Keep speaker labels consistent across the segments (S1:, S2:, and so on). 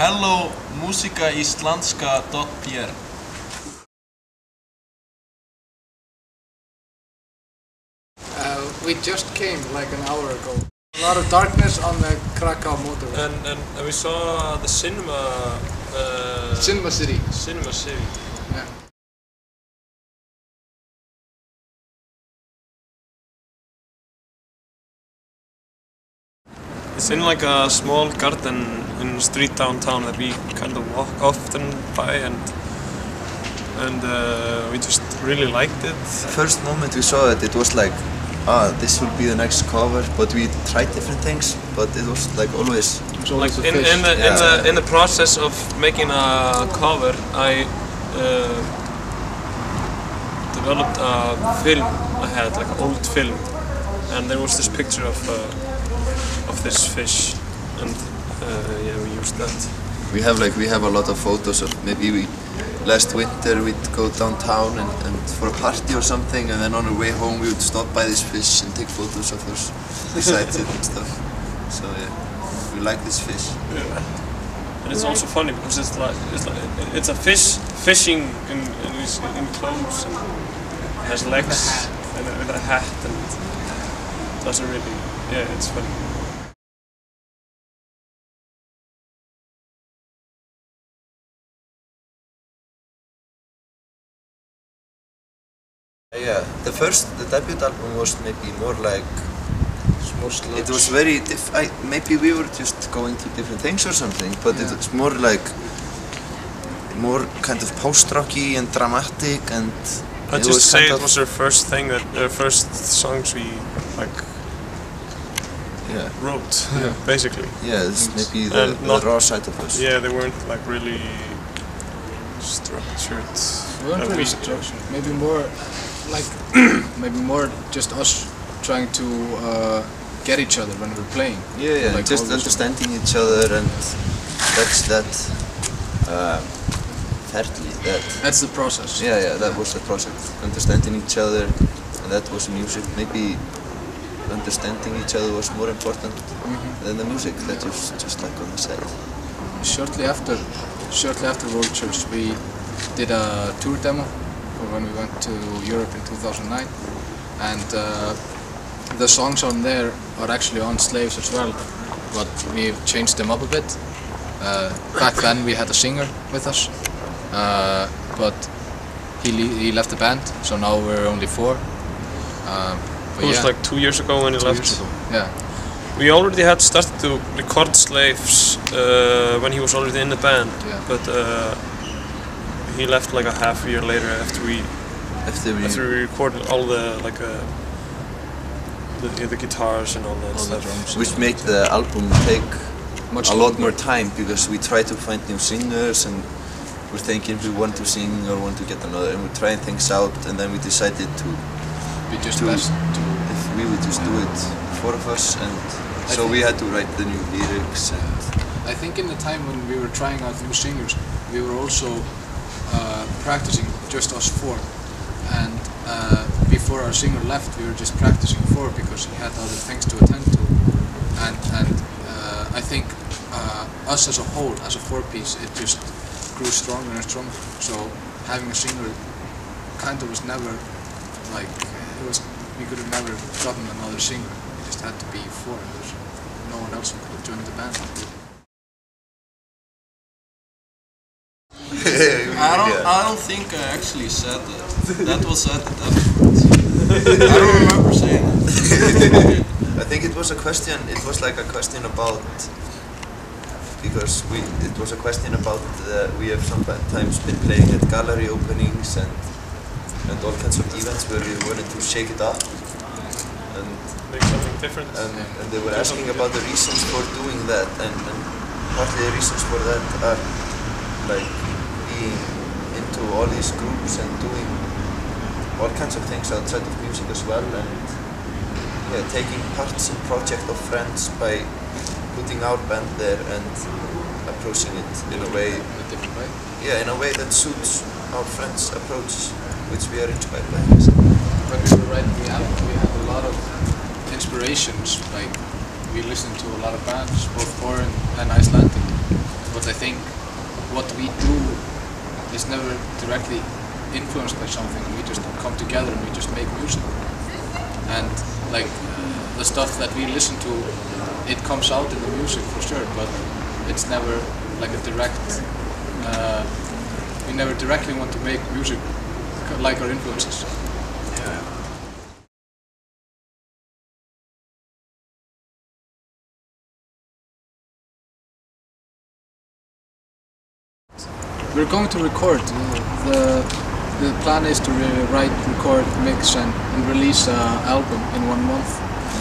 S1: Hello, muzykaislandzka.pl.
S2: We just came like an hour ago. A lot of darkness on the Kraków motorway.
S3: And we saw the cinema.
S2: Cinema City.
S3: Cinema City.
S2: Yeah.
S3: It's in like a small garden in the street downtown that we kind of walk often by, and we just really liked it.
S4: First moment we saw it, it was like, this will be the next cover, but we tried different things, but it was like always.
S3: Like in the process of making a cover, I developed a film I had, like an old film, and there was this picture of this fish, and yeah, we used that.
S4: We have a lot of photos of maybe last winter we'd go downtown and for a party or something, and then on our way home we would stop by this fish and take photos of us besides it and stuff. So yeah, we like this fish.
S3: Yeah. And it's also funny because it's a fish fishing in clothes and has legs and with a hat, and it doesn't really, yeah, it's funny.
S4: Yeah, the debut album was maybe more like, it was very maybe we were just going through different things or something, but yeah. It was more kind of post-rocky and dramatic, and
S3: I'd just say it was our first thing, our first songs we wrote, basically.
S4: Yeah, it's maybe the raw side of us.
S3: Yeah, they weren't like really structured.
S2: We weren't really structured. Maybe more like just us trying to get each other when we're playing.
S4: Yeah, like just understanding each other, and that's
S2: that's the process.
S4: Yeah, that was the process. Understanding each other, and that was music. Maybe understanding each other was more important than the music. That was just like on the side.
S2: Shortly after World Church, we did a tour demo when we went to Europe in 2009, and the songs on there are actually on Slaves as well, but we've changed them up a bit. Back then we had a singer with us, but he left the band, so now we're only 4.
S3: It was like 2 years ago when he left.
S2: Yeah.
S3: We already had started to record Slaves when he was already in the band, but he left like a half a year later after we recorded all the the guitars and all that stuff.
S4: Which made the album take a lot more time, because we tried to find new singers, and we're thinking if we want to sing or want to get another, and we're trying things out, and then we decided if we would just do it, 4 of us, and so we had to write the new lyrics. And
S2: I think in the time when we were trying out new singers, we were also practicing just us 4, and before our singer left, we were just practicing 4 because he had other things to attend to, and I think us as a whole, as a 4-piece, it just grew stronger and stronger. So having a singer kind of was never like we could have never gotten another singer. It just had to be 4. There's no one else who could have joined the band.
S1: I don't think I actually said that. That was said afterwards. I don't remember saying that.
S4: I think it was a question. It was like a question about, because it was a question about we have sometimes been playing at gallery openings and all kinds of events where we wanted to shake it up and
S3: make something different.
S4: And they were asking about the reasons for doing that, and partly the reasons for that are like being into all these groups and doing all kinds of things outside of music as well, and taking parts in project of friends by putting our band there and approaching it in a way, in a way that suits our friends' approach, which we are inspired by.
S2: When we were writing the album, we had a lot of inspirations. Like we listened to a lot of bands, both foreign and Icelandic, but I think what we do is never directly influenced by something. We just come together and we just make music. And like the stuff that we listen to, it comes out in the music for sure, but it's never like a direct. We never directly want to make music like our influences.
S4: Yeah.
S2: We're going to record. The plan is to write, record, mix, and release an album in 1 month.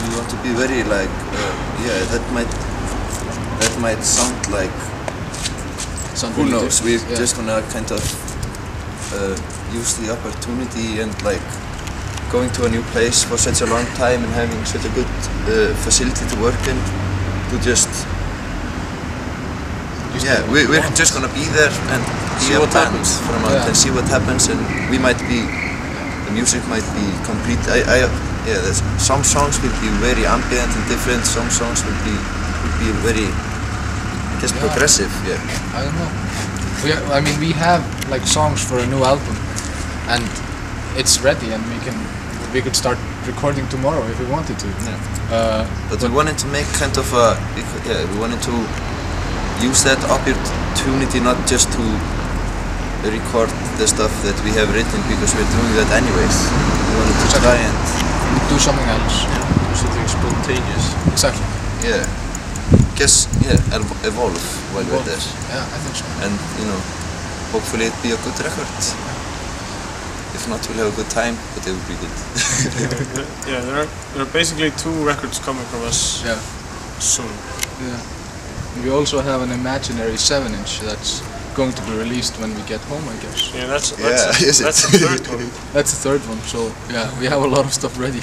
S4: We want to be very like, yeah, that might sound like, who
S2: Really
S4: knows? We're
S2: yeah.
S4: just gonna kind of use the opportunity and like going to a new place for such a long time and having such a good facility to work in, to just yeah, we're just gonna be there and
S2: See
S4: be a
S2: what
S4: band
S2: happens.
S4: for a month and see what happens, and we might be, the music might be complete. Yeah, some songs will be very ambient and different. Some songs will be very, I guess, progressive. Yeah.
S2: I don't know. I mean, we have like songs for a new album, and it's ready, and we could start recording tomorrow if we wanted to.
S4: Yeah. But we wanted to make kind of a, we wanted to use that opportunity not just to record the stuff that we have written, because we're doing that anyways. We wanted to try and
S2: do something else.
S1: Do something spontaneous.
S2: Exactly.
S4: yeah, guess evolve while we're there,
S2: Yeah, I think so.
S4: and hopefully it'll be a good record. If not, we'll have a good time, but it will be good.
S3: Yeah, there are basically 2 records coming from us
S2: Yeah.
S3: soon.
S2: Yeah. We also have an imaginary 7-inch that's going to be released when we get home, I guess.
S3: Yeah, that's
S4: is it?
S3: that's the 3rd one.
S2: That's the 3rd one, so yeah, we have a lot of stuff ready.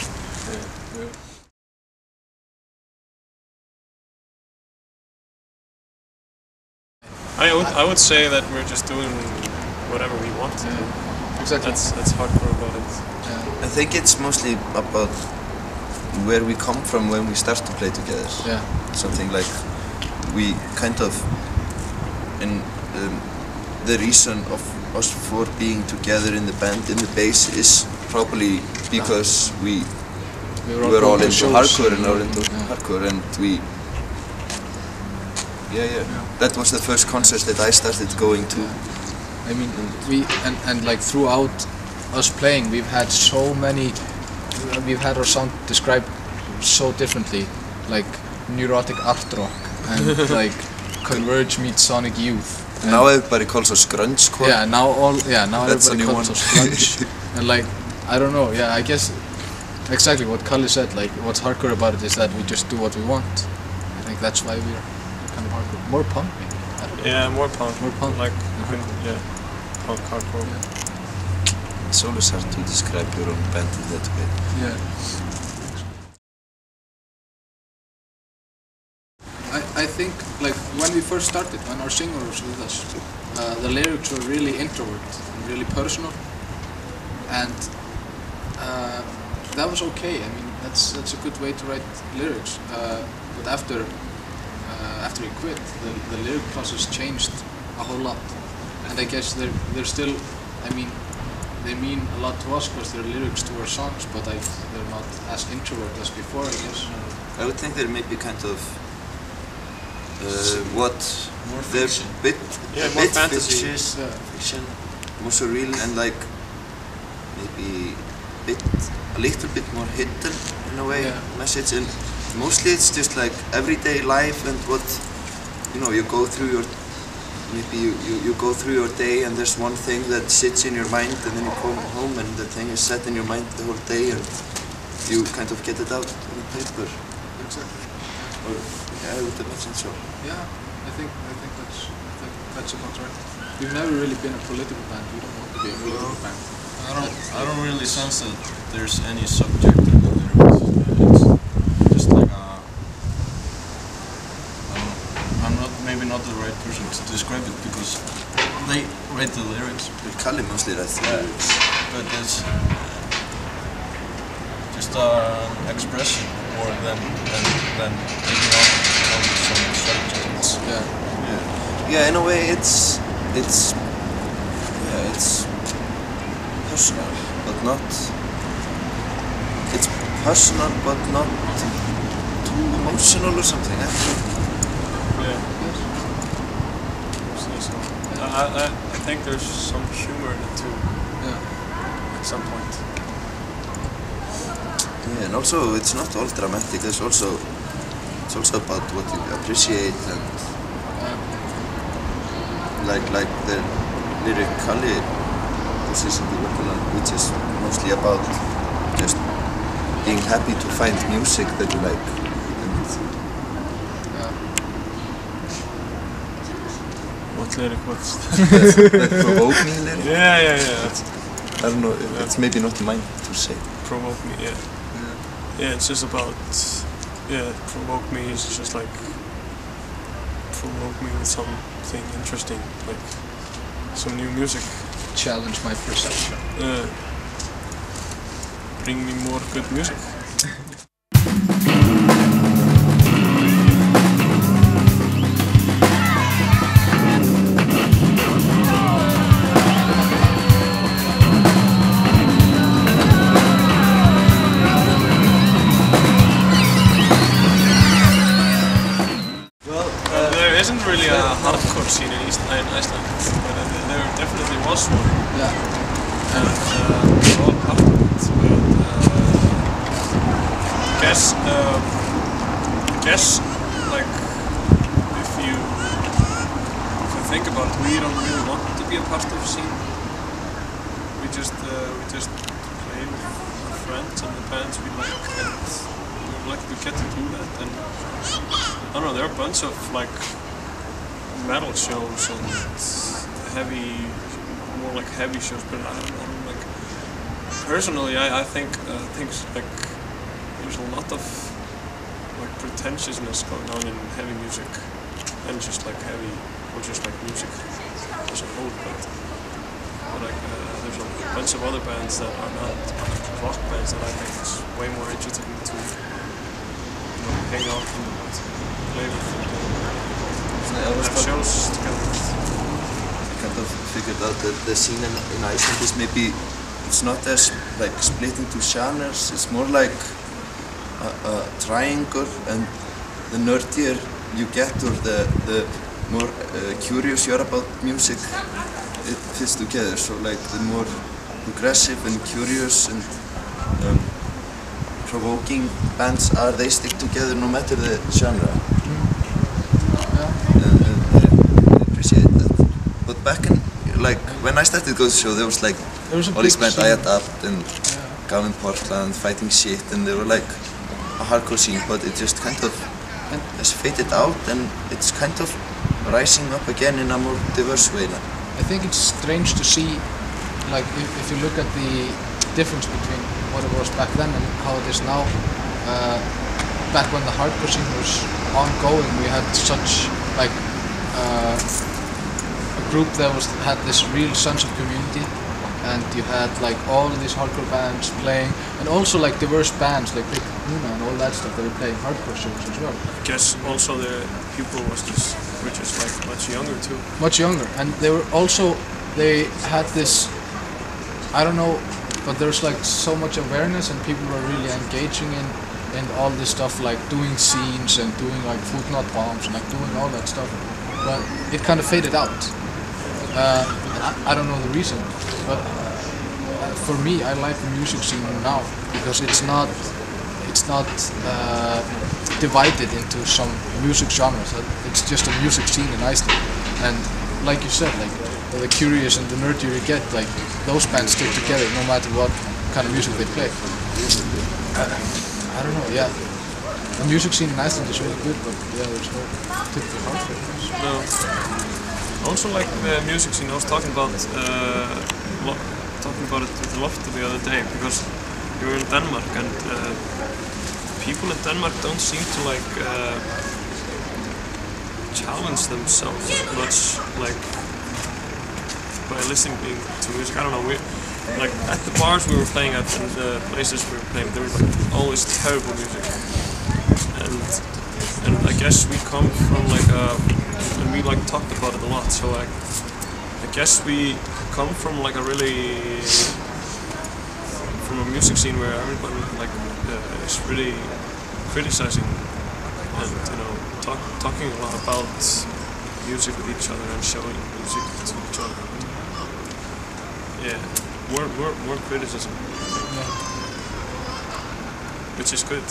S3: I would say that we're just doing whatever we want to do.
S2: Exactly.
S3: That's hardcore about it.
S2: Yeah.
S4: I think it's mostly about where we come from when we start to play together.
S2: Yeah.
S4: Something like we kind of, in the reason of us for being together in the band, in the bass, is probably because we were all into hardcore and all into hardcore, and we that was the first concert that I started going to.
S2: I mean, we and like throughout us playing, we've had so many. We've had our sound described so differently, like neurotic art rock and like Converge meets Sonic Youth. And
S4: now everybody calls us grungecore.
S2: Yeah, now
S4: That's
S2: everybody calls us grunge. And like, I don't know. Yeah, I guess exactly what Kalle said. Like, what's hardcore about it is that we just do what we want. I think that's why we're kind of hardcore. More punk, maybe. I don't know.
S3: Yeah, more punk.
S2: More punk.
S3: Like,
S2: Hardcore.
S3: yeah, punk, hardcore.
S2: Yeah.
S4: It's always hard to describe your own band in that way.
S2: Yeah. I think like when we first started, when our singer was with us, the lyrics were really introvert and really personal, and that was okay. I mean, that's a good way to write lyrics. But after he quit, the lyric process changed a whole lot, and I guess they're still. I mean, they mean a lot to us because they're lyrics to our songs, but they're not as introvert as before, I guess.
S4: I would think there may be kind of
S1: More
S4: they're
S1: fiction.
S3: Yeah,
S4: a
S3: more
S4: bit
S3: fantasy.
S4: fictitious,
S2: Yeah.
S4: fiction, more surreal, and like maybe a little bit more hidden in a way, message. And mostly it's just like everyday life and what you go through your. Maybe you go through your day and there's one thing that sits in your mind, and then you come home and the thing is set in your mind the whole day, and you kind of get it out on paper.
S2: Exactly.
S4: Or, yeah, I would imagine so.
S2: Yeah, I think that's about right. We've never really been a political band. We don't want to be a political band.
S1: I don't really sense that there's any subject in the lyrics. It's just like I'm not the right person to describe it, because they write the lyrics.
S4: But Kalle mostly writes the lyrics.
S1: But it's just an expression more than taking on some subjects.
S2: Yeah.
S4: Yeah. yeah, in a way it's personal, but not. It's personal, but not too emotional or something.
S3: Yeah. I think there's some humor in it too.
S2: Yeah.
S3: At some point.
S4: Yeah, and also it's not all dramatic. It's also about what you appreciate and like the lyrically position we work on, which is mostly about just being happy to find music that you like.
S3: What lyric was
S4: That provoke me lyric?
S3: Yeah.
S4: I don't know, it's maybe not mine to say.
S3: Provoke me, yeah. Yeah, it's just about, provoke me is just like, provoke me with something interesting, like some new music.
S2: Challenge my perception.
S3: Bring me more good music. There isn't really a hardcore scene in Iceland, but there definitely was one.
S2: Yeah.
S3: And we're all part of it. But I guess like if you think about it, we don't really want to be a part of the scene. We just play with our friends and the bands we like, and we like to get to do that. And I don't know, there are a bunch of like metal shows and more like heavy shows, but I don't know, like personally I think things like there's a lot of like pretentiousness going on in heavy music and just like heavy or just like music as a whole, but like there's a bunch of other bands that are not rock bands that I think is way more interesting to hang out and play with and have shows together.
S4: I kind of figured out that the scene in Iceland is maybe, it's not as like split into genres, it's more like a triangle, and the nerdier you get or the more curious you are about music, it fits together. So like the more aggressive and curious and provoking bands are, they stick together no matter the genre. I appreciate that. But back in, like, when I started going to the show, there was like all these bands, I Adapt and Gavin Portland, Fighting Shit, and they were like a hardcore scene, but it just kind of has faded out, and it's kind of rising up again in a more diverse way now.
S2: I think it's strange to see, like, if you look at the difference between what it was back then and how it is now. Back when the hardcore scene was ongoing, we had such like a group that had this real sense of community, and you had like all of these hardcore bands playing, and also like diverse bands like Big Luna and all that stuff that were playing hardcore shows as well.
S3: I guess also the people were just like much younger too.
S2: Much younger, and they had this, I don't know, but there's like so much awareness, and people were really engaging in all this stuff, like doing scenes and doing like food not bombs and like doing all that stuff. But it kind of faded out. I don't know the reason, but for me, I like the music scene now because it's not divided into some music genres. It's just a music scene in Iceland, and like you said, like the curious and the nerdier you get, like those bands stick together no matter what kind of music they play. I don't know, yeah. The music scene in Iceland is really good, but yeah, there's no typical hardcore.
S3: No. Also like the music scene, I was talking about it with Lofty the other day, because we were in Denmark, and people in Denmark don't seem to like challenge themselves much, like by listening to music. I don't know, like at the bars we were playing at and the places we were playing, there was like always terrible music, and and I guess we come from like and we like talked about it a lot. So like, I guess we come from like a really from a music scene where everybody like is really criticizing and talking a lot about music with each other and showing music to each other. Yeah, more criticism, which is good.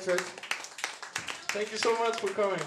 S5: Check. Thank you so much for coming.